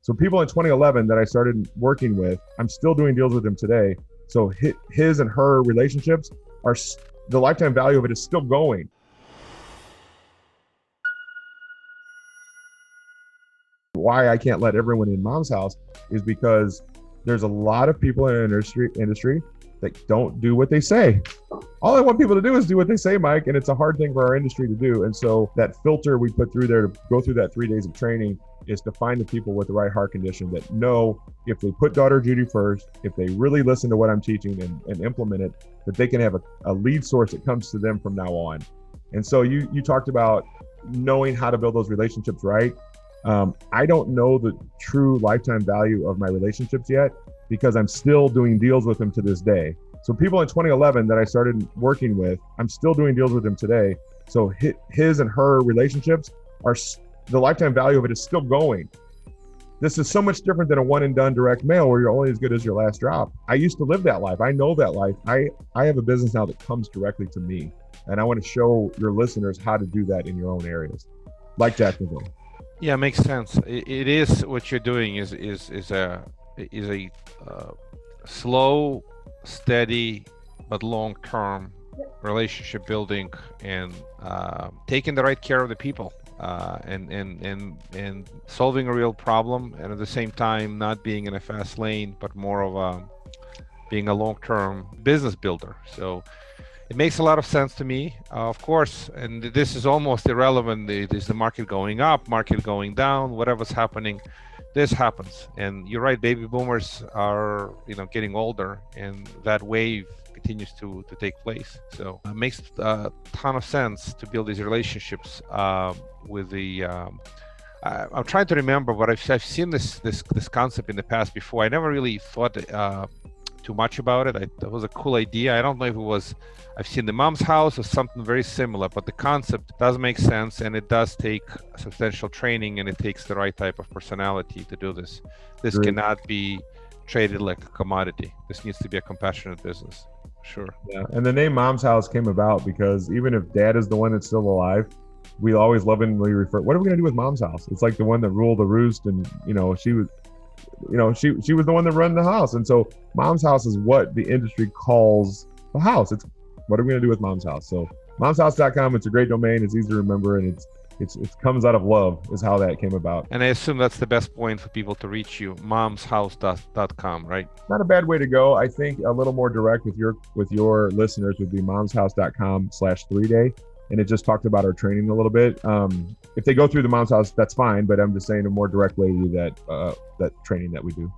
So people in 2011 that I started working with, I'm still doing deals with them today. So his and her relationships are, the lifetime value of it is still going. Why I can't let everyone in Mom's House is because there's a lot of people in the industry that don't do what they say. All I want people to do is do what they say, Mike, and it's a hard thing for our industry to do. And so that filter we put through there to go through that 3 days of training is to find the people with the right heart condition that know if they put daughter Judy first, if they really listen to what I'm teaching and implement it, that they can have a lead source that comes to them from now on. And so you talked about knowing how to build those relationships right. I don't know the true lifetime value of my relationships yet because I'm still doing deals with them to this day. So people in 2011 that I started working with, I'm still doing deals with them today. So his and her relationships are, the lifetime value of it is still going. This is so much different than a one and done direct mail where you're only as good as your last drop. I used to live that life. I know that life. I have a business now that comes directly to me. And I want to show your listeners how to do that in your own areas, like Jacksonville. Yeah, makes sense. It is what you're doing is a slow, steady, but long-term relationship building and taking the right care of the people and solving a real problem, and at the same time not being in a fast lane, but more of being a long-term business builder. So it makes a lot of sense to me, of course, and this is almost irrelevant. Is the market going up, market going down, whatever's happening, this happens. And you're right, baby boomers are getting older, and that wave continues to take place. So it makes a ton of sense to build these relationships with the. I'm trying to remember, but I've seen this concept in the past before. I never really thought too much about it. That was a cool idea. I don't know if it was. I've seen the Mom's House or something very similar, but the concept does make sense, and it does take substantial training, and it takes the right type of personality to do this. This Great. cannot be traded like a commodity. This needs to be a compassionate business. Sure. Yeah, and the name Mom's House came about because even if Dad is the one that's still alive, we always love it when we refer. What are we going to do with Mom's House? It's like the one that ruled the roost, and she was. She was the one that ran the house, and so Mom's House is what the industry calls the house. It's what are we going to do with Mom's House? So momshouse.com, it's a great domain. It's easy to remember, and it comes out of love is how that came about. And I assume that's the best point for people to reach you, momshouse.com, right? Not a bad way to go. I think a little more direct with your listeners would be momshouse.com/3day. And it just talked about our training a little bit. If they go through the Mom's House, that's fine. But I'm just saying a more direct way to do that training that we do.